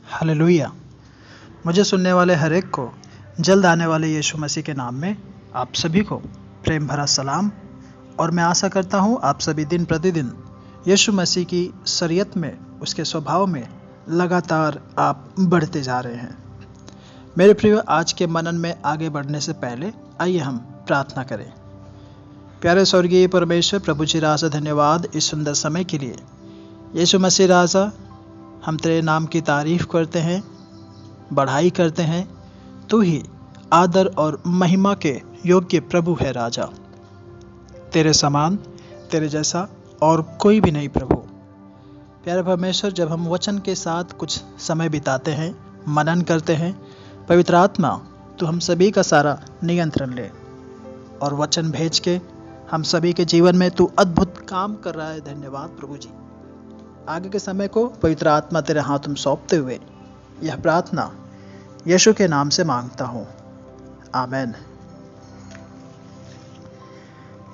Hallelujah. मुझे सुनने वाले हर एक को जल्द आने वाले यीशु मसीह के नाम में आप सभी को प्रेम भरा सलाम। और मैं आशा करता हूँ आप सभी दिन प्रतिदिन यीशु मसीह की शरीयत में, उसके स्वभाव में लगातार आप बढ़ते जा रहे हैं। मेरे प्रिय, आज के मनन में आगे बढ़ने से पहले आइए हम प्रार्थना करें। प्यारे स्वर्गीय परमेश्वर, प्रभु जी राजा, धन्यवाद इस सुंदर समय के लिए। यीशु मसीह राजा, हम तेरे नाम की तारीफ करते हैं, बढ़ाई करते हैं। तू ही आदर और महिमा के योग्य प्रभु है राजा। तेरे समान, तेरे जैसा और कोई भी नहीं प्रभु। प्यारे परमेश्वर, जब हम वचन के साथ कुछ समय बिताते हैं, मनन करते हैं, पवित्र आत्मा तू हम सभी का सारा नियंत्रण ले और वचन भेज के हम सभी के जीवन में तू अद्भुत काम कर रहा है। धन्यवाद प्रभु जी। आगे के समय को पवित्र आत्मा तेरे हाथ में सौंपते हुए यह प्रार्थना यीशु के नाम से मांगता हूँ, आमेन।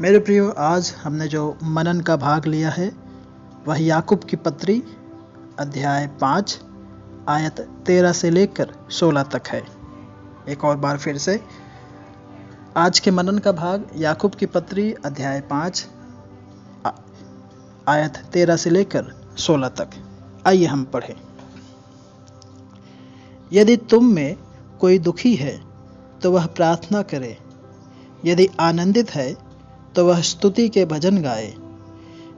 मेरे प्रियो, आज हमने जो मनन का भाग लिया है वह याकूब की पत्री अध्याय 5 आयत 13 से लेकर 16 तक है। एक और बार फिर से, आज के मनन का भाग याकूब की पत्री अध्याय 5 आयत 13 से लेकर 16 तक। आइए हम पढ़ें। यदि तुम में कोई दुखी है तो वह प्रार्थना करे, यदि आनंदित है तो वह स्तुति के भजन गाए।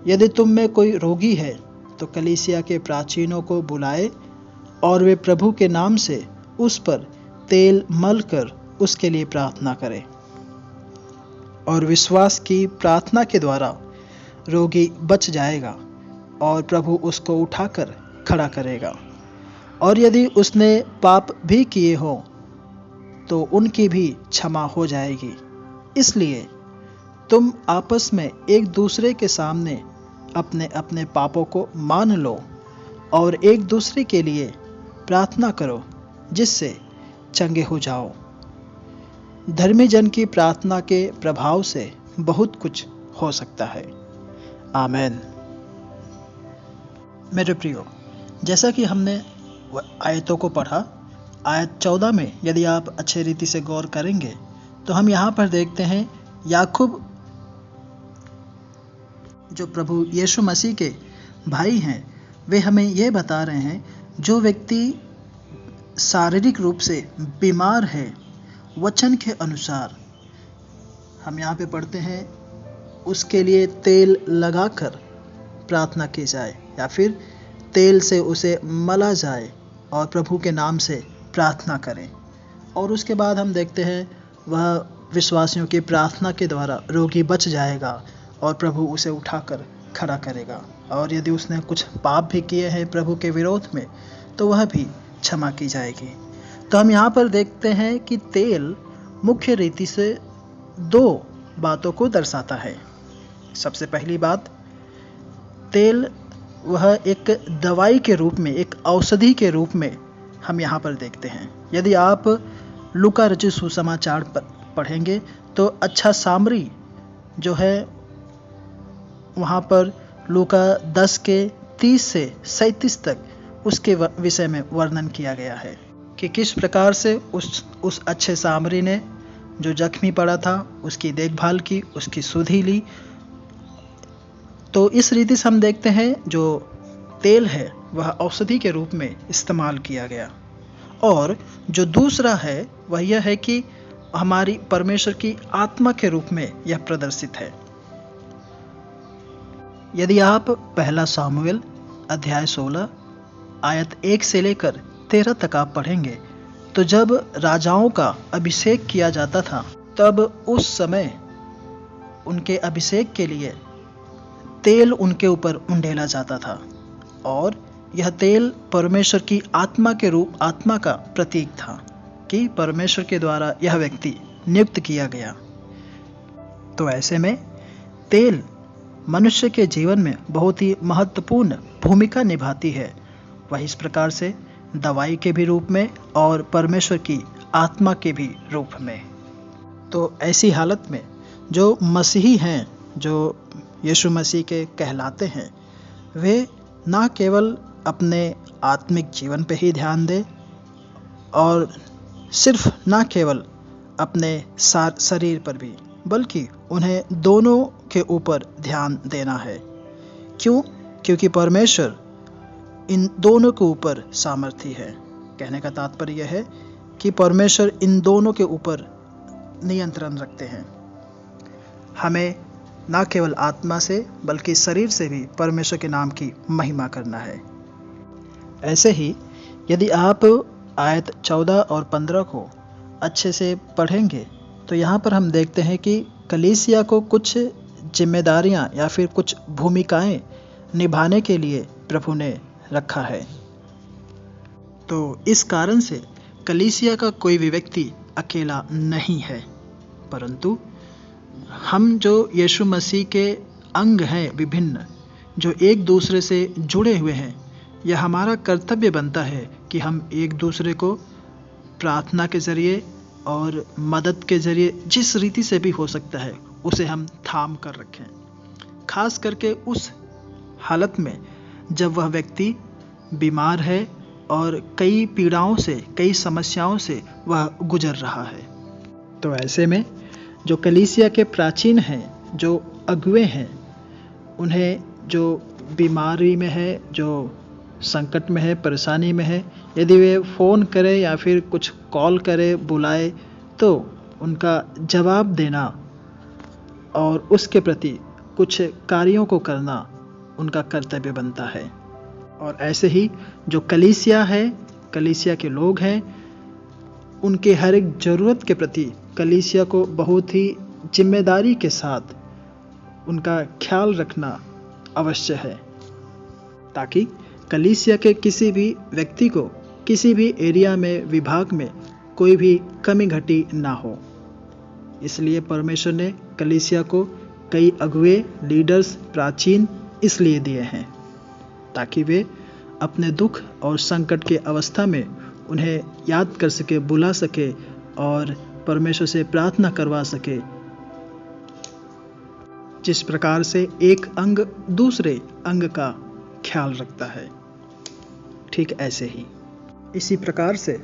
यदि तुम में कोई रोगी है तो कलीसिया के प्राचीनों को बुलाए और वे प्रभु के नाम से उस पर तेल मल कर उसके लिए प्रार्थना करें। और विश्वास की प्रार्थना के द्वारा रोगी बच जाएगा और प्रभु उसको उठाकर खड़ा करेगा। और यदि उसने पाप भी किए हो तो उनकी भी क्षमा हो जाएगी। इसलिए तुम आपस में एक दूसरे के सामने अपने अपने पापों को मान लो और एक दूसरे के लिए प्रार्थना करो, जिससे चंगे हो जाओ। धर्मी जन की प्रार्थना के प्रभाव से बहुत कुछ हो सकता है। आमेन। मेरे प्रियो, जैसा कि हमने आयतों को पढ़ा, आयत 14 में यदि आप अच्छे रीति से गौर करेंगे तो हम यहाँ पर देखते हैं याकूब, जो प्रभु यीशु मसीह के भाई हैं, वे हमें ये बता रहे हैं जो व्यक्ति शारीरिक रूप से बीमार है, वचन के अनुसार हम यहाँ पे पढ़ते हैं उसके लिए तेल लगाकर प्रार्थना की जाए या फिर तेल से उसे मला जाए और प्रभु के नाम से प्रार्थना करें। और उसके बाद हम देखते हैं वह विश्वासियों की प्रार्थना के द्वारा रोगी बच जाएगा और प्रभु उसे उठाकर खड़ा करेगा। और यदि उसने कुछ पाप भी किए हैं प्रभु के विरोध में तो वह भी क्षमा की जाएगी। तो हम यहाँ पर देखते हैं कि तेल मुख्य रीति से 2 बातों को दर्शाता है। सबसे पहली बात, तेल वह एक दवाई के रूप में, एक औषधि के रूप में हम यहाँ पर देखते हैं। यदि आप लूका रचित सुसमाचार पढ़ेंगे तो अच्छा सामरी जो है, वहाँ पर लूका 10 के 30 से 37 तक उसके विषय में वर्णन किया गया है कि किस प्रकार से उस अच्छे सामरी ने जो जख्मी पड़ा था उसकी देखभाल की, उसकी सुधि ली। तो इस रीति से हम देखते हैं जो तेल है वह औषधि के रूप में इस्तेमाल किया गया। और जो दूसरा है वह यह है कि हमारी परमेश्वर की आत्मा के रूप में यह प्रदर्शित है। यदि आप पहला सामुएल अध्याय 16 आयत 1 से लेकर 13 तक आप पढ़ेंगे तो जब राजाओं का अभिषेक किया जाता था तब उस समय उनके अभिषेक के लिए तेल उनके ऊपर उंडेला जाता था। और यह तेल परमेश्वर की आत्मा का प्रतीक था कि परमेश्वर के द्वारा यह व्यक्ति नियुक्त किया गया। तो ऐसे में तेल मनुष्य के जीवन में बहुत ही महत्वपूर्ण भूमिका निभाती है, वह इस प्रकार से दवाई के भी रूप में और परमेश्वर की आत्मा के भी रूप में। तो ऐसी हालत में जो मसीही हैं, जो यीशु मसीह के कहलाते हैं, वे न केवल अपने आत्मिक जीवन पे ही ध्यान दें और सिर्फ ना केवल अपने शरीर पर भी, बल्कि उन्हें दोनों के ऊपर ध्यान देना है। क्यों? क्योंकि परमेश्वर इन दोनों के ऊपर सामर्थी है। कहने का तात्पर्य यह है कि परमेश्वर इन दोनों के ऊपर नियंत्रण रखते हैं। हमें न केवल आत्मा से बल्कि शरीर से भी परमेश्वर के नाम की महिमा करना है। ऐसे ही यदि आप आयत 14 और 15 को अच्छे से पढ़ेंगे तो यहाँ पर हम देखते हैं कि कलीसिया को कुछ जिम्मेदारियाँ या फिर कुछ भूमिकाएं निभाने के लिए प्रभु ने रखा है। तो इस कारण से कलीसिया का कोई भी व्यक्ति अकेला नहीं है, परंतु हम जो यीशु मसीह के अंग हैं विभिन्न, जो एक दूसरे से जुड़े हुए हैं, यह हमारा कर्तव्य बनता है कि हम एक दूसरे को प्रार्थना के जरिए और मदद के जरिए जिस रीति से भी हो सकता है उसे हम थाम कर रखें। खास करके उस हालत में जब वह व्यक्ति बीमार है और कई पीड़ाओं से, कई समस्याओं से वह गुजर रहा है। तो ऐसे में जो कलीसिया के प्राचीन हैं, जो अगुवे हैं, उन्हें जो बीमारी में है, जो संकट में है, परेशानी में है, यदि वे फ़ोन करें या फिर कुछ कॉल करे, बुलाए, तो उनका जवाब देना और उसके प्रति कुछ कार्यों को करना उनका कर्तव्य बनता है। और ऐसे ही जो कलीसिया है, कलीसिया के लोग हैं, उनके हर एक ज़रूरत के प्रति कलीसिया को बहुत ही जिम्मेदारी के साथ उनका ख्याल रखना अवश्य है, ताकि कलीसिया के किसी भी व्यक्ति को किसी भी एरिया में, विभाग में कोई भी कमी घटी ना हो। इसलिए परमेश्वर ने कलीसिया को कई अगुवे, लीडर्स, प्राचीन इसलिए दिए हैं ताकि वे अपने दुख और संकट के अवस्था में उन्हें याद कर सके, बुला सके और परमेश्वर से प्रार्थना करवा सके। जिस प्रकार से एक अंग दूसरे अंग का ख्याल रखता है, ठीक ऐसे ही इसी प्रकार से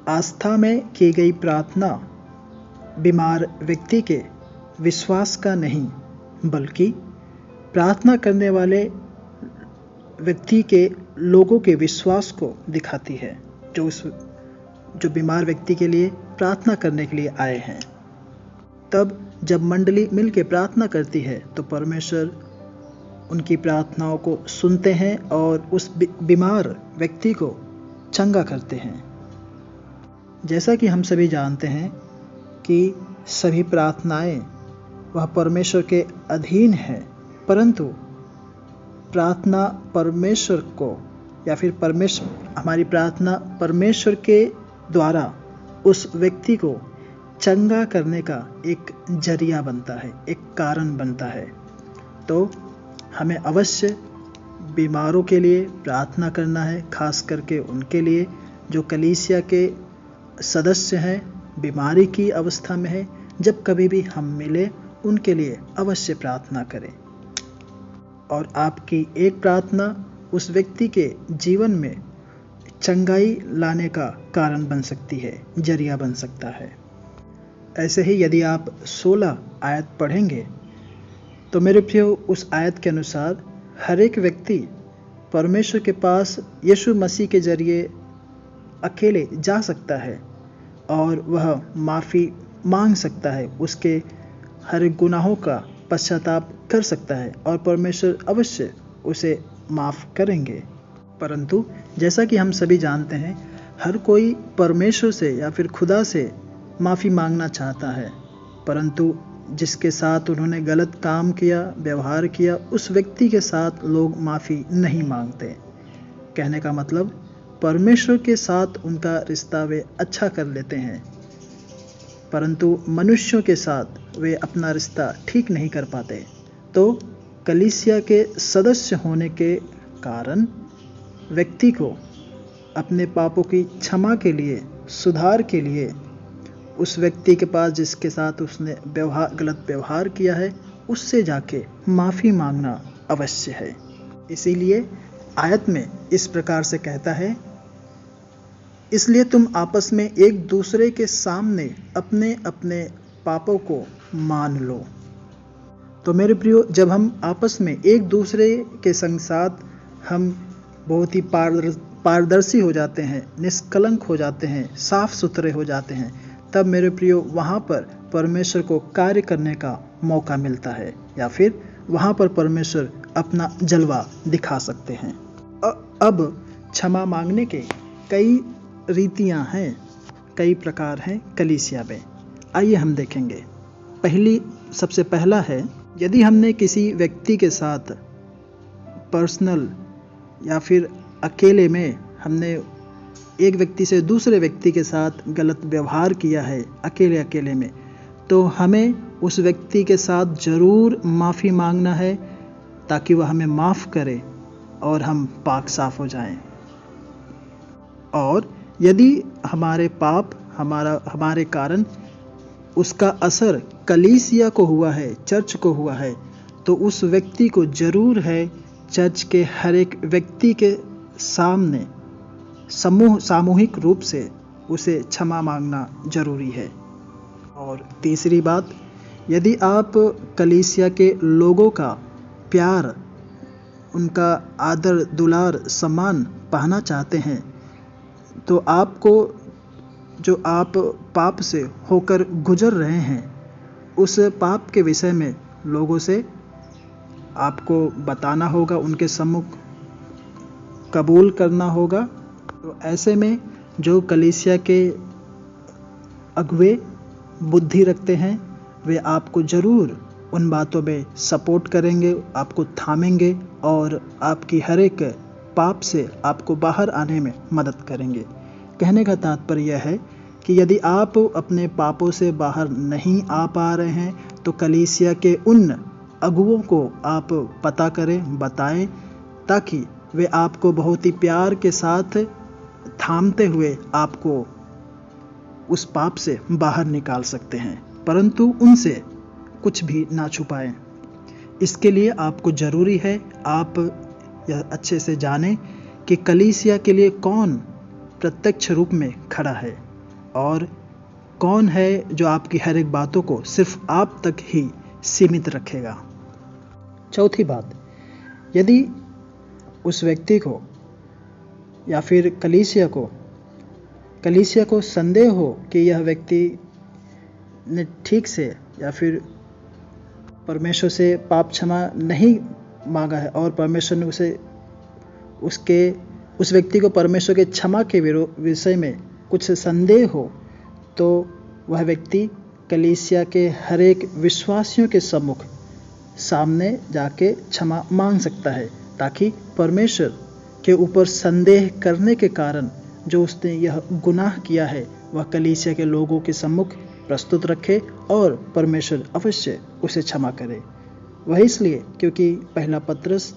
आस्था में की गई प्रार्थना बीमार व्यक्ति के विश्वास का नहीं, बल्कि प्रार्थना करने वाले व्यक्ति के लोगों के विश्वास को दिखाती है, जो बीमार व्यक्ति के लिए प्रार्थना करने के लिए आए हैं। तब जब मंडली मिलकर प्रार्थना करती है तो परमेश्वर उनकी प्रार्थनाओं को सुनते हैं और उस बीमार व्यक्ति को चंगा करते हैं। जैसा कि हम सभी जानते हैं कि सभी प्रार्थनाएं वह परमेश्वर के अधीन है, परंतु प्रार्थना परमेश्वर को या फिर हमारी प्रार्थना परमेश्वर के द्वारा उस व्यक्ति को चंगा करने का एक जरिया बनता है, एक कारण बनता है। तो हमें अवश्य बीमारों के लिए प्रार्थना करना है, खास करके उनके लिए जो कलीसिया के सदस्य हैं, बीमारी की अवस्था में है। जब कभी भी हम मिले उनके लिए अवश्य प्रार्थना करें और आपकी एक प्रार्थना उस व्यक्ति के जीवन में चंगाई लाने का कारण बन सकती है, जरिया बन सकता है। ऐसे ही यदि आप 16 आयत पढ़ेंगे तो मेरे प्रियो, उस आयत के अनुसार हर एक व्यक्ति परमेश्वर के पास यीशु मसीह के जरिए अकेले जा सकता है और वह माफ़ी मांग सकता है, उसके हर एक गुनाहों का पश्चाताप कर सकता है और परमेश्वर अवश्य उसे माफ़ करेंगे। परंतु जैसा कि हम सभी जानते हैं, हर कोई परमेश्वर से या फिर खुदा से माफ़ी मांगना चाहता है, परंतु जिसके साथ उन्होंने गलत काम किया, व्यवहार किया, उस व्यक्ति के साथ लोग माफ़ी नहीं मांगते। कहने का मतलब परमेश्वर के साथ उनका रिश्ता वे अच्छा कर लेते हैं, परंतु मनुष्यों के साथ वे अपना रिश्ता ठीक नहीं कर पाते। तो कलीसिया के सदस्य होने के कारण व्यक्ति को अपने पापों की क्षमा के लिए, सुधार के लिए उस व्यक्ति के पास जिसके साथ उसने गलत व्यवहार किया है, उससे जाके माफ़ी मांगना अवश्य है। इसीलिए आयत में इस प्रकार से कहता है, इसलिए तुम आपस में एक दूसरे के सामने अपने अपने पापों को मान लो। तो मेरे प्रियो, जब हम आपस में एक दूसरे के संग साथ हम बहुत ही पारदर्शी हो जाते हैं, निष्कलंक हो जाते हैं, साफ सुथरे हो जाते हैं, तब मेरे प्रियो वहाँ पर परमेश्वर को कार्य करने का मौका मिलता है, या फिर वहाँ पर परमेश्वर अपना जलवा दिखा सकते हैं। अब क्षमा मांगने के कई रीतियाँ हैं, कई प्रकार हैं कलीसिया में। आइए हम देखेंगे। सबसे पहला है, यदि हमने किसी व्यक्ति के साथ पर्सनल या फिर अकेले में हमने एक व्यक्ति से दूसरे व्यक्ति के साथ गलत व्यवहार किया है अकेले में, तो हमें उस व्यक्ति के साथ ज़रूर माफ़ी मांगना है ताकि वह हमें माफ़ करे और हम पाक साफ हो जाएं। और यदि हमारे पाप हमारे कारण उसका असर कलीसिया को हुआ है, चर्च को हुआ है, तो उस व्यक्ति को जरूर है चर्च के हर एक व्यक्ति के सामने सामूहिक रूप से उसे क्षमा मांगना जरूरी है। और तीसरी बात, यदि आप कलीसिया के लोगों का प्यार, उनका आदर दुलार सम्मान पाना चाहते हैं, तो आपको जो आप पाप से होकर गुजर रहे हैं, उस पाप के विषय में लोगों से आपको बताना होगा, उनके सम्मुख कबूल करना होगा। तो ऐसे में जो कलीसिया के अगुवे बुद्धि रखते हैं, वे आपको ज़रूर उन बातों में सपोर्ट करेंगे, आपको थामेंगे और आपकी हर एक पाप से आपको बाहर आने में मदद करेंगे। कहने का तात्पर्य यह है कि यदि आप अपने पापों से बाहर नहीं आ पा रहे हैं, तो कलीसिया के उन अगुवों को आप पता करें, बताएं, ताकि वे आपको बहुत ही प्यार के साथ थामते हुए आपको उस पाप से बाहर निकाल सकते हैं, परंतु उनसे कुछ भी ना छुपाएं। इसके लिए आपको ज़रूरी है आप यह अच्छे से जानें कि कलीसिया के लिए कौन प्रत्यक्ष रूप में खड़ा है और कौन है जो आपकी हर एक बातों को सिर्फ आप तक ही सीमित रखेगा। चौथी बात, यदि उस व्यक्ति को या फिर कलीसिया को संदेह हो कि यह व्यक्ति ने ठीक से या फिर परमेश्वर से पाप क्षमा नहीं मांगा है और परमेश्वर ने उस व्यक्ति को परमेश्वर के क्षमा के विषय में कुछ संदेह हो, तो वह व्यक्ति कलीसिया के हर एक विश्वासियों के सामने जाके क्षमा मांग सकता है, ताकि परमेश्वर के ऊपर संदेह करने के कारण जो उसने यह गुनाह किया है वह कलीसिया के लोगों के सम्मुख प्रस्तुत रखे और परमेश्वर अवश्य उसे क्षमा करे। वह इसलिए क्योंकि पहला पत्रस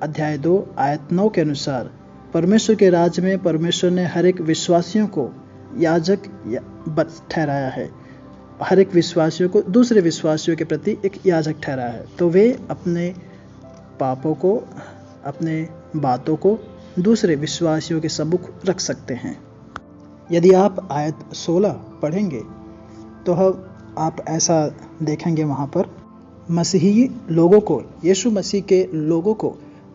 अध्याय 2 आयत 9 के अनुसार परमेश्वर के राज्य में परमेश्वर ने हर एक विश्वासियों को याजक ठहराया है, हर एक विश्वासियों को दूसरे विश्वासियों के प्रति एक याजक ठहराया है। तो वे अपने पापों को, अपने बातों को दूसरे विश्वासियों के सम्मुख रख सकते हैं। यदि आप आयत 16 पढ़ेंगे तो आप ऐसा देखेंगे, वहाँ पर मसीही लोगों को, यीशु मसीह के लोगों को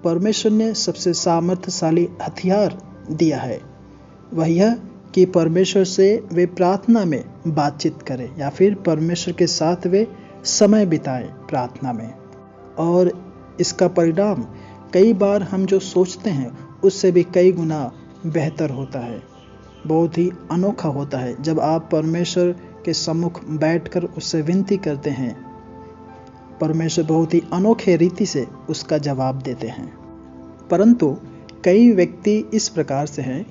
परमेश्वर ने सबसे सामर्थ्यशाली हथियार दिया है। वह यह कि परमेश्वर से वे प्रार्थना में बातचीत करें या फिर परमेश्वर के साथ वे समय बिताएं प्रार्थना में। और इसका परिणाम कई बार हम जो सोचते हैं उससे भी कई गुना बेहतर होता है, बहुत ही अनोखा होता है। जब आप परमेश्वर के सम्मुख बैठकर उससे विनती करते हैं, परमेश्वर बहुत ही अनोखे रीति से उसका जवाब देते हैं। परंतु कई व्यक्ति इस प्रकार से हैं,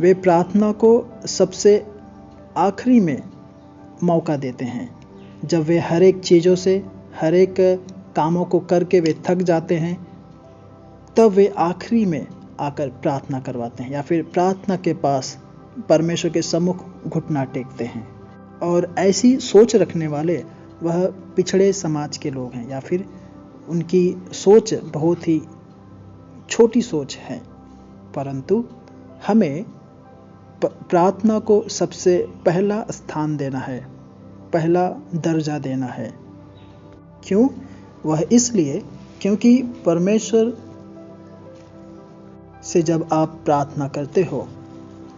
वे प्रार्थना को सबसे आखिरी में मौका देते हैं, जब वे हर एक चीज़ों से, हर एक कामों को करके वे थक जाते हैं, तब वे आखिरी में आकर प्रार्थना करवाते हैं या फिर प्रार्थना के पास परमेश्वर के सम्मुख घुटना टेकते हैं। और ऐसी सोच रखने वाले वह पिछड़े समाज के लोग हैं या फिर उनकी सोच बहुत ही छोटी सोच है, परंतु हमें प्रार्थना को सबसे पहला स्थान देना है, पहला दर्जा देना है। क्यों? वह इसलिए क्योंकि परमेश्वर से जब आप प्रार्थना करते हो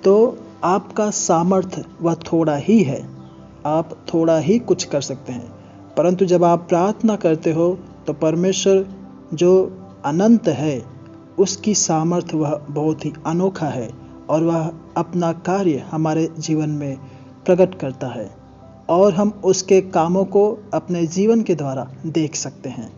तो आपका सामर्थ्य वह थोड़ा ही है, आप थोड़ा ही कुछ कर सकते हैं। परंतु जब आप प्रार्थना करते हो तो परमेश्वर जो अनंत है उसकी सामर्थ्य वह बहुत ही अनोखा है और वह अपना कार्य हमारे जीवन में प्रकट करता है और हम उसके कामों को अपने जीवन के द्वारा देख सकते हैं।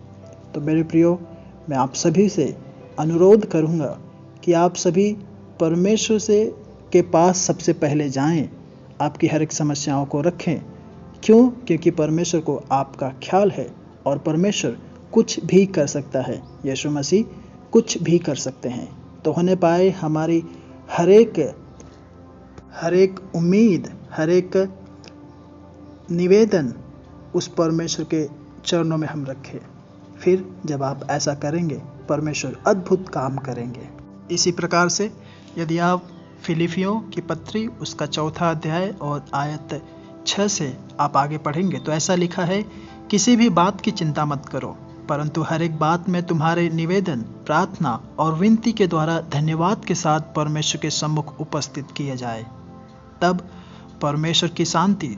तो मेरे प्रियो, मैं आप सभी से अनुरोध करूंगा कि आप सभी परमेश्वर से के पास सबसे पहले जाएं, आपकी हर एक समस्याओं को रखें। क्यों? क्योंकि परमेश्वर को आपका ख्याल है और परमेश्वर कुछ भी कर सकता है। यीशु मसीह कुछ भी कर सकते हैं। तो होने पाए हमारी हर एक उम्मीद, हर एक निवेदन उस परमेश्वर के चरणों में हम रखें। फिर जब आप ऐसा करेंगे परमेश्वर अद्भुत काम करेंगे। इसी प्रकार से यदि आप फिलिपियों की पत्री उसका 4 अध्याय और आयत 6 से आप आगे पढ़ेंगे तो ऐसा लिखा है, किसी भी बात की चिंता मत करो, परंतु हर एक बात में तुम्हारे निवेदन, प्रार्थना और विनती के द्वारा धन्यवाद के साथ परमेश्वर के सम्मुख उपस्थित किए जाए। तब परमेश्वर की शांति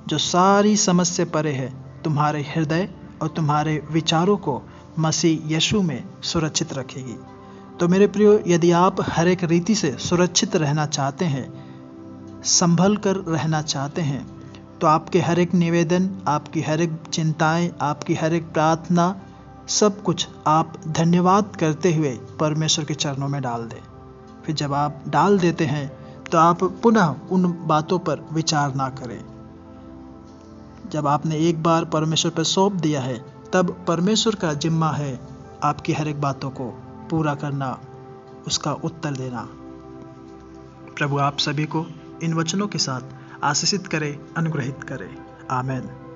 जो सारी समझ से परे है तुम्हारे हृदय और तुम्हारे विचारों को मसीह यीशु में सुरक्षित रखेगी। तो मेरे प्रियो, यदि आप हर एक रीति से सुरक्षित रहना चाहते हैं, संभल कर रहना चाहते हैं, तो आपके हर एक निवेदन, आपकी हर एक चिंताएं, आपकी हर एक प्रार्थना, सब कुछ आप धन्यवाद करते हुए परमेश्वर के चरणों में डाल दें। फिर जब आप डाल देते हैं तो आप पुनः उन बातों पर विचार ना करें। जब आपने एक बार परमेश्वर पर सौंप दिया है तब परमेश्वर का जिम्मा है आपकी हर एक बातों को पूरा करना, उसका उत्तर देना। प्रभु आप सभी को इन वचनों के साथ आशीषित करे, अनुग्रहित करे। आमीन।